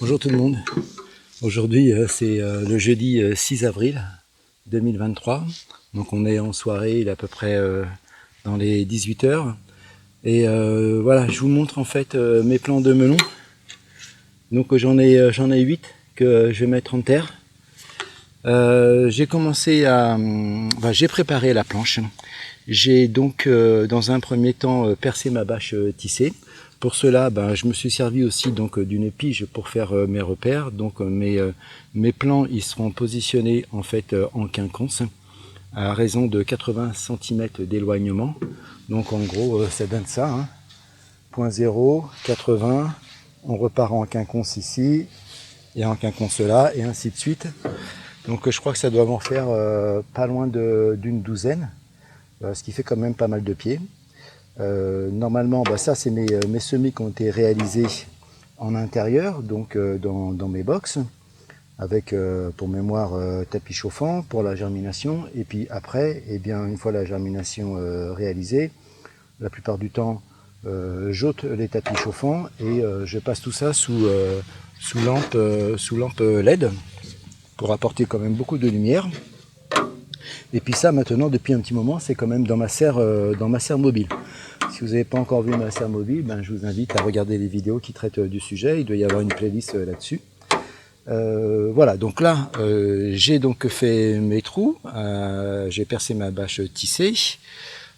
Bonjour tout le monde. Aujourd'hui c'est le jeudi 6 avril 2023. Donc on est en soirée, il est à peu près dans les 18 heures. Et voilà, je vous montre en fait mes plants de melon. Donc j'en ai 8 que je vais mettre en terre. J'ai commencé à... j'ai préparé la planche. J'ai donc dans un premier temps percé ma bâche tissée. Pour cela, je me suis servi aussi donc d'une pige pour faire mes repères. Donc mes plants ils seront positionnés en fait en quinconce à raison de 80 cm d'éloignement. Donc en gros ça donne ça, hein. 0,0, 80, on repart en quinconce ici et en quinconce là et ainsi de suite. Donc je crois que ça doit m'en faire pas loin d'une douzaine, ce qui fait quand même pas mal de pieds. Normalement, ça c'est mes semis qui ont été réalisés en intérieur, donc dans mes box, avec pour mémoire tapis chauffant pour la germination. Et puis après, une fois la germination réalisée, la plupart du temps, j'ôte les tapis chauffants et je passe tout ça sous lampe LED pour apporter quand même beaucoup de lumière. Et puis ça maintenant depuis un petit moment c'est quand même dans ma serre mobile. Si vous n'avez pas encore vu ma serre mobile, je vous invite à regarder les vidéos qui traitent du sujet, il doit y avoir une playlist là-dessus. Voilà, donc là j'ai donc fait mes trous, j'ai percé ma bâche tissée.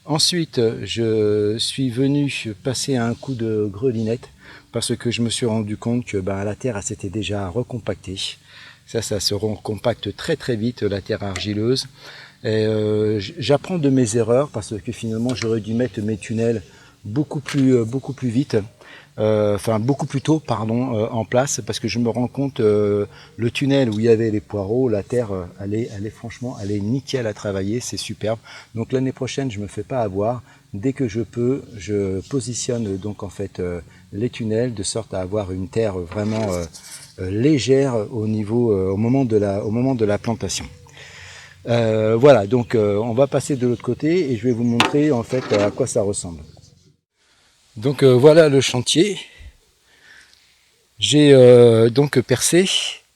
Ensuite je suis venu passer un coup de grelinette parce que je me suis rendu compte que la terre elle s'était déjà recompactée. Ça se recompacte très très vite, la terre argileuse. J'apprends de mes erreurs parce que finalement j'aurais dû mettre mes tunnels beaucoup plus vite, beaucoup plus tôt pardon, en place, parce que je me rends compte le tunnel où il y avait les poireaux, la terre elle est franchement elle est nickel à travailler, c'est superbe. Donc l'année prochaine je me fais pas avoir, dès que je peux je positionne donc en fait les tunnels de sorte à avoir une terre vraiment légère au moment de la plantation. Voilà, donc on va passer de l'autre côté et je vais vous montrer en fait à quoi ça ressemble. Donc voilà le chantier. J'ai donc percé.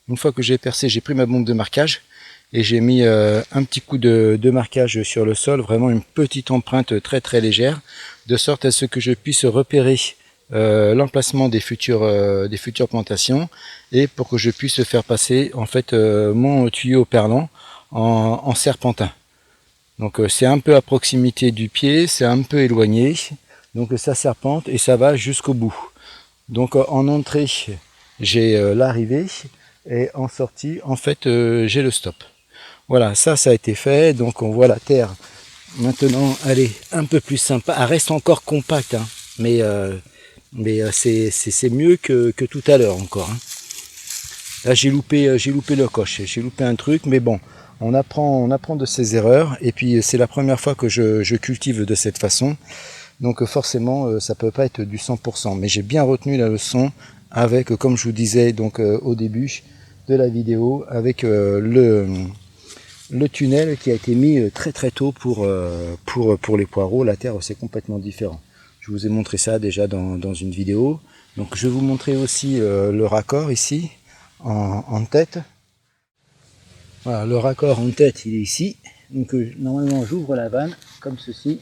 Une fois que j'ai percé, j'ai pris ma bombe de marquage et j'ai mis un petit coup de marquage sur le sol, vraiment une petite empreinte très très légère, de sorte à ce que je puisse repérer l'emplacement des futures plantations et pour que je puisse faire passer en fait mon tuyau perlant en serpentin. Donc c'est un peu à proximité du pied, c'est un peu éloigné, donc ça serpente et ça va jusqu'au bout. Donc en entrée j'ai l'arrivée et en sortie en fait j'ai le stop. Voilà, ça a été fait, donc on voit la terre maintenant elle est un peu plus sympa, elle reste encore compacte, hein, mais c'est mieux que tout à l'heure encore, hein. Là j'ai loupé le coche, j'ai loupé un truc, mais bon, on apprend de ses erreurs, et puis c'est la première fois que je cultive de cette façon, donc forcément ça peut pas être du 100%, mais j'ai bien retenu la leçon avec, comme je vous disais donc au début de la vidéo, avec le tunnel qui a été mis très très tôt pour les poireaux. La terre c'est complètement différent. Je vous ai montré ça déjà dans une vidéo, donc je vais vous montrer aussi le raccord ici en tête. Voilà, le raccord en tête il est ici, donc normalement j'ouvre la vanne comme ceci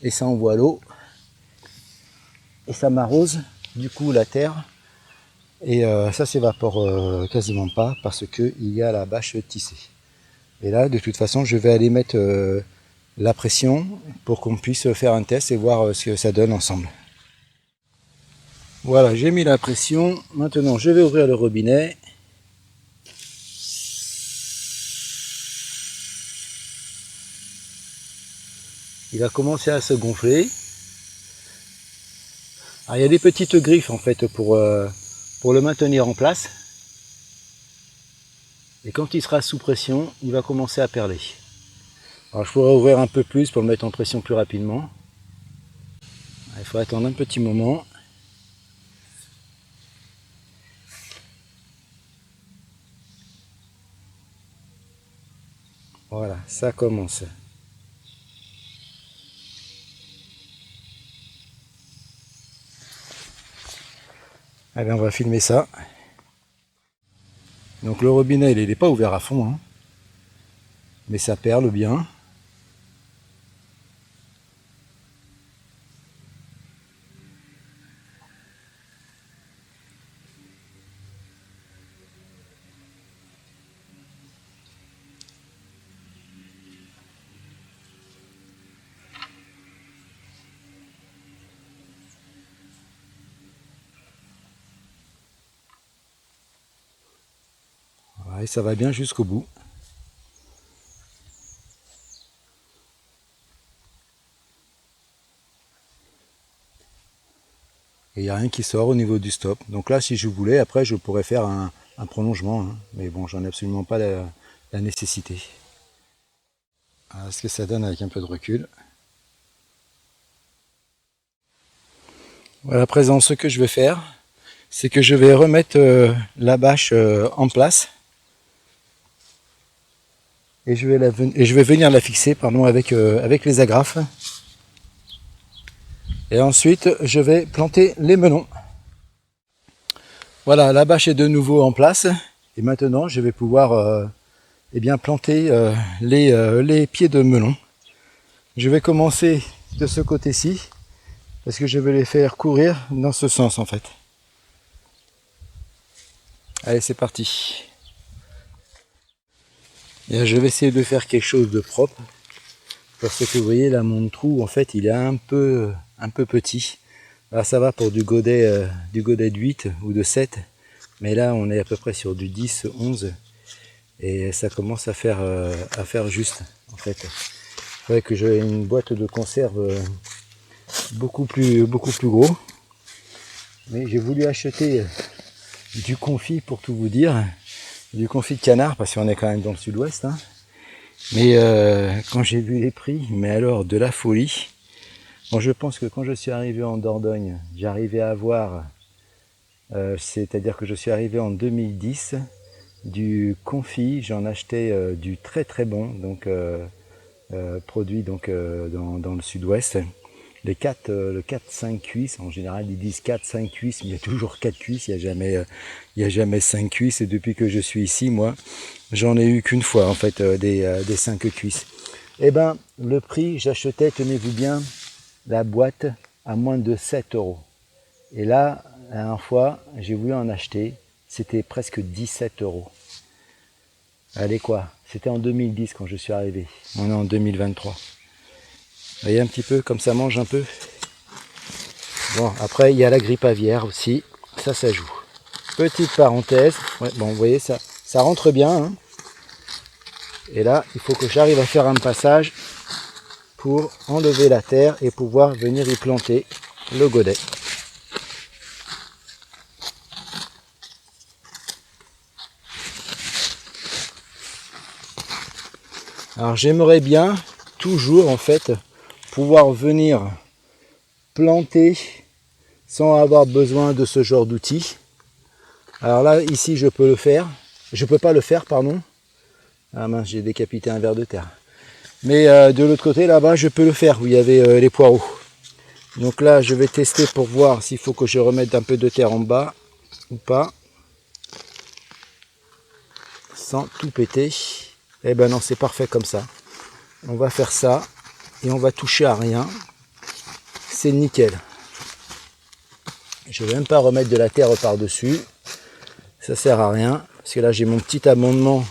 et ça envoie l'eau et ça m'arrose du coup la terre, et ça s'évapore quasiment pas parce que il y a la bâche tissée. Et là de toute façon je vais aller mettre la pression pour qu'on puisse faire un test et voir ce que ça donne ensemble. Voilà, j'ai mis la pression, maintenant je vais ouvrir le robinet. Il a commencé à se gonfler. Alors, il y a des petites griffes en fait pour le maintenir en place. Et quand il sera sous pression, il va commencer à perler. Alors je pourrais ouvrir un peu plus pour le mettre en pression plus rapidement. Il faut attendre un petit moment. Voilà, ça commence. Allez, on va filmer ça. Donc le robinet il n'est pas ouvert à fond, hein, mais ça perle bien. Voilà, et ça va bien jusqu'au bout. Et il n'y a rien qui sort au niveau du stop. Donc là, si je voulais, après, je pourrais faire un prolongement. Hein. Mais bon, j'en ai absolument pas la nécessité. Voilà ce que ça donne avec un peu de recul. Voilà, à présent, ce que je vais faire, c'est que je vais remettre la bâche en place. Et je vais venir la fixer avec les agrafes. Et ensuite, je vais planter les melons. Voilà, la bâche est de nouveau en place. Et maintenant, je vais pouvoir planter les pieds de melon. Je vais commencer de ce côté-ci, parce que je vais les faire courir dans ce sens en fait. Allez, c'est parti. Et je vais essayer de faire quelque chose de propre, parce que vous voyez là, mon trou en fait, il est un peu petit. Là, ça va pour du godet de 8 ou de 7, mais là, on est à peu près sur du 10, 11, et ça commence à faire juste en fait. Il faudrait que j'ai une boîte de conserve beaucoup plus gros, mais j'ai voulu acheter du confit pour tout vous dire, du confit de canard parce qu'on est quand même dans le sud-ouest, hein. Mais quand j'ai vu les prix, mais alors de la folie. Bon, je pense que quand je suis arrivé en Dordogne, j'arrivais à avoir, c'est-à-dire que je suis arrivé en 2010, du confit, j'en achetais du très très bon, donc produit donc dans le sud-ouest. Le 4-5 cuisses, en général ils disent 4-5 cuisses, mais il y a toujours 4 cuisses, il n'y a jamais 5 cuisses, et depuis que je suis ici, moi, j'en ai eu qu'une fois en fait, des 5 cuisses. Et ben, le prix, j'achetais, tenez-vous bien, la boîte à moins de 7 euros. Et là, la dernière fois, j'ai voulu en acheter, c'était presque 17 euros. Allez quoi, c'était en 2010 quand je suis arrivé, on est en 2023. Vous voyez un petit peu comme ça mange un peu. Bon, après il y a la grippe aviaire aussi, ça joue. Petite parenthèse, ouais, bon vous voyez ça rentre bien, hein. Et là il faut que j'arrive à faire un passage pour enlever la terre et pouvoir venir y planter le godet. Alors j'aimerais bien toujours en fait pouvoir venir planter sans avoir besoin de ce genre d'outils. Alors là ici je peux le faire, je peux pas le faire pardon. Ah mince, j'ai décapité un ver de terre. Mais de l'autre côté là-bas je peux le faire où il y avait les poireaux. Donc là je vais tester pour voir s'il faut que je remette un peu de terre en bas ou pas. Sans tout péter. Eh ben non, c'est parfait comme ça. On va faire ça et on va toucher à rien. C'est nickel. Je ne vais même pas remettre de la terre par-dessus. Ça sert à rien. Parce que là j'ai mon petit amendement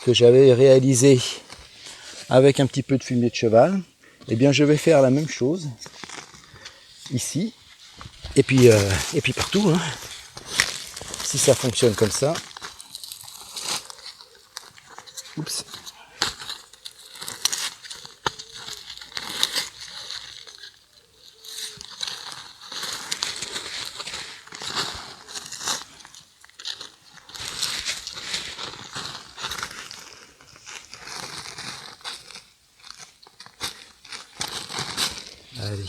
que j'avais réalisé avec un petit peu de fumier de cheval. Eh bien je vais faire la même chose ici. Et puis partout. Hein. Si ça fonctionne comme ça. Oups. Allez.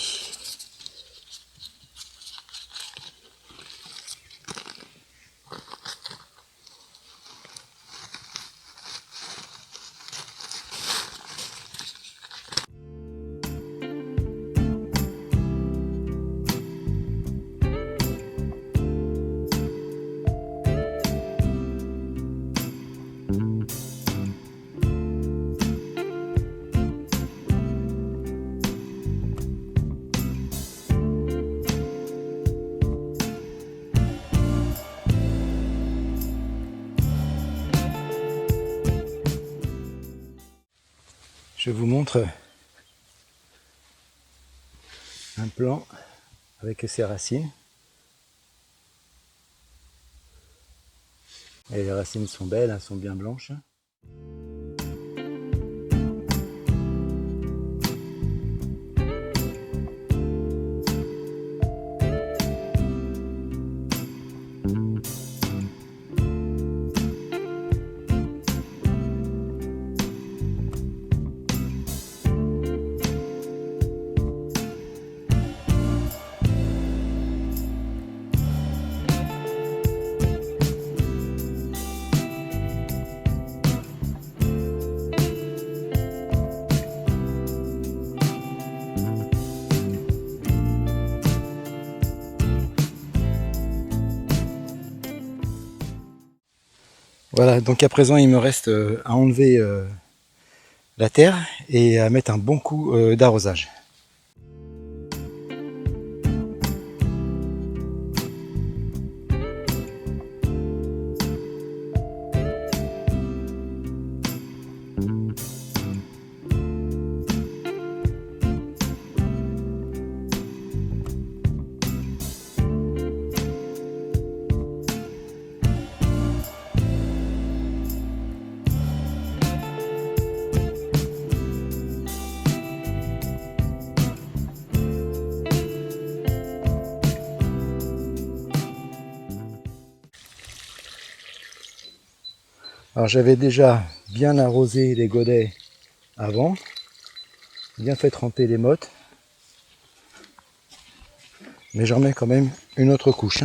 je vous montre un plan avec ses racines. Et les racines sont belles, elles sont bien blanches. Voilà, donc à présent il me reste à enlever la terre et à mettre un bon coup d'arrosage. Alors j'avais déjà bien arrosé les godets avant, bien fait tremper les mottes, mais j'en mets quand même une autre couche.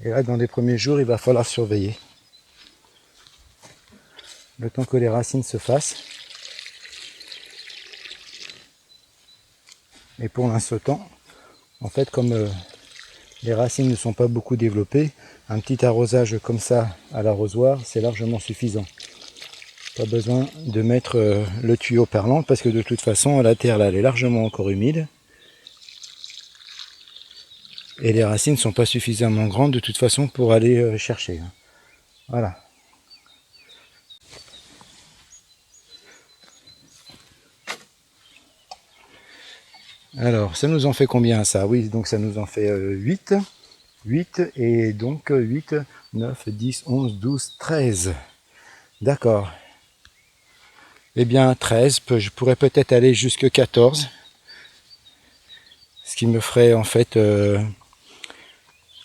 Et là, dans les premiers jours, il va falloir surveiller. Le temps que les racines se fassent. Et pour l'instant, en fait, comme les racines ne sont pas beaucoup développées, un petit arrosage comme ça à l'arrosoir, c'est largement suffisant. Pas besoin de mettre le tuyau parlant parce que de toute façon, la terre là, elle est largement encore humide. Et les racines ne sont pas suffisamment grandes de toute façon pour aller chercher. Voilà. Alors, ça nous en fait combien ça? Oui, donc ça nous en fait 8. 8 et donc 8, 9, 10, 11, 12, 13. D'accord. Eh bien 13, je pourrais peut-être aller jusque 14. Ce qui me ferait en fait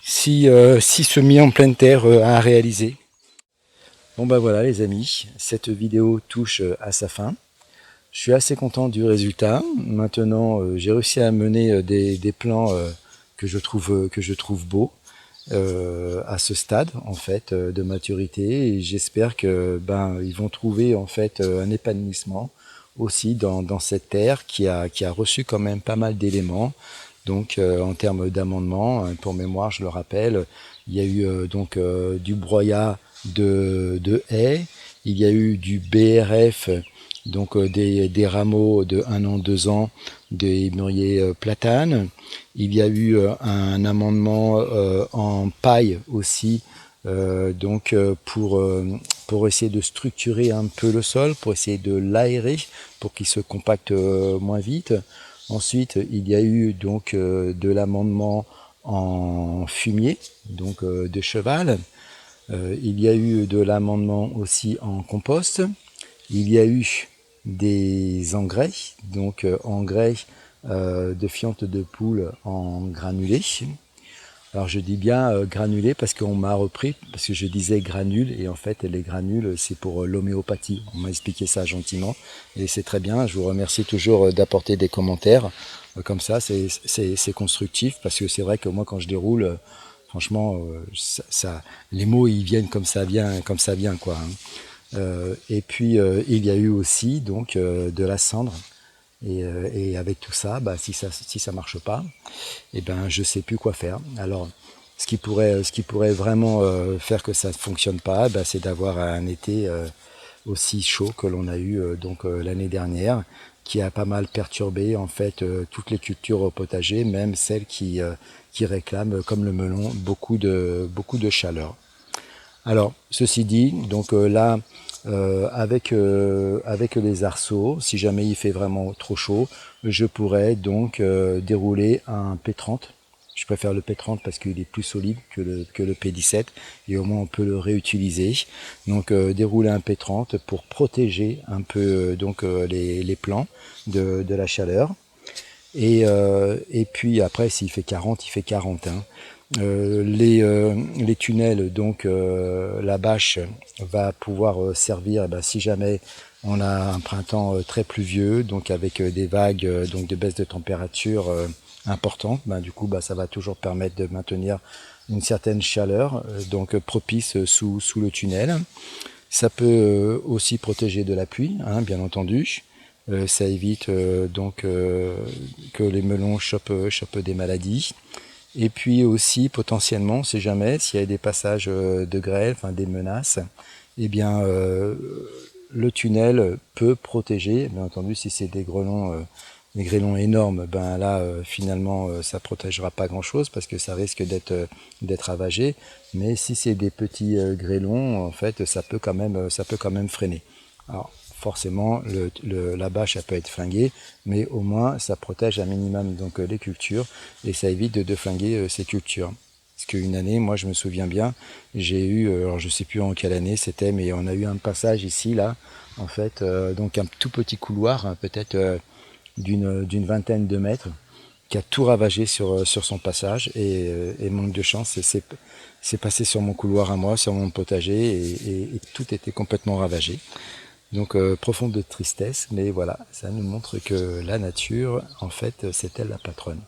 6 semis en pleine terre à réaliser. Bon ben voilà les amis, cette vidéo touche à sa fin. Je suis assez content du résultat. Maintenant j'ai réussi à mener des plans que je trouve beaux à ce stade en fait de maturité, et j'espère que ils vont trouver en fait un épanouissement aussi dans cette terre qui a reçu quand même pas mal d'éléments. Donc en termes d'amendement, pour mémoire, je le rappelle, il y a eu du broyat de haies, il y a eu du BRF, donc des rameaux de 1 an, 2 ans, des mûriers platanes. Il y a eu un amendement en paille aussi, pour essayer de structurer un peu le sol, pour essayer de l'aérer, pour qu'il se compacte moins vite. Ensuite, il y a eu donc de l'amendement en fumier, donc de cheval. Il y a eu de l'amendement aussi en compost. Il y a eu des engrais, donc engrais de fientes de poule en granulés. Alors je dis bien granulés parce qu'on m'a repris, parce que je disais granules, et en fait les granules c'est pour l'homéopathie. On m'a expliqué ça gentiment et c'est très bien. Je vous remercie toujours d'apporter des commentaires comme ça, c'est constructif, parce que c'est vrai que moi quand je déroule, franchement, les mots ils viennent comme ça vient quoi. Et puis il y a eu aussi donc de la cendre. Et avec tout ça, si ça marche pas, je sais plus quoi faire. Alors, ce qui pourrait vraiment faire que ça ne fonctionne pas, c'est d'avoir un été aussi chaud que l'on a eu l'année dernière, qui a pas mal perturbé en fait toutes les cultures au potager, même celles qui réclament, comme le melon, beaucoup de chaleur. Alors, ceci dit, donc là, avec les arceaux. Si jamais il fait vraiment trop chaud, je pourrais donc dérouler un P30. Je préfère le P30 parce qu'il est plus solide que le P17 et au moins on peut le réutiliser. Donc dérouler un P30 pour protéger un peu les plants de la chaleur. Et puis après, s'il fait 40, il fait 40. Hein. Les tunnels, donc la bâche va pouvoir servir si jamais on a un printemps très pluvieux, donc avec des vagues donc de baisse de température importantes. Du coup, ça va toujours permettre de maintenir une certaine chaleur, donc propice sous le tunnel. Ça peut aussi protéger de la pluie, hein, bien entendu. Ça évite que les melons chopent des maladies. Et puis aussi potentiellement, on ne sait jamais, s'il y a des passages de grêle, enfin des menaces, eh bien le tunnel peut protéger. Bien entendu, si c'est des grêlons énormes, là finalement ça protégera pas grand-chose parce que ça risque d'être ravagé. Mais si c'est des petits grêlons, en fait, ça peut quand même freiner. Alors forcément, la bâche elle peut être flinguée, mais au moins ça protège un minimum donc les cultures et ça évite de flinguer ces cultures. Parce qu'une année, moi je me souviens bien, j'ai eu, alors je sais plus en quelle année c'était, mais on a eu un passage ici là, en fait, donc un tout petit couloir, hein, peut-être d'une vingtaine de mètres, qui a tout ravagé sur son passage et manque de chance, c'est passé sur mon couloir à moi, sur mon potager et tout était complètement ravagé. Donc profonde de tristesse, mais voilà, ça nous montre que la nature, en fait, c'est elle la patronne.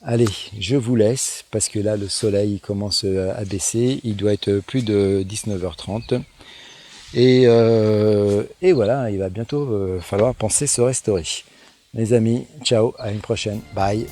Allez, je vous laisse, parce que là, le soleil commence à baisser, il doit être plus de 19h30. Et voilà, il va bientôt falloir penser se restaurer. Les amis, ciao, à une prochaine, bye.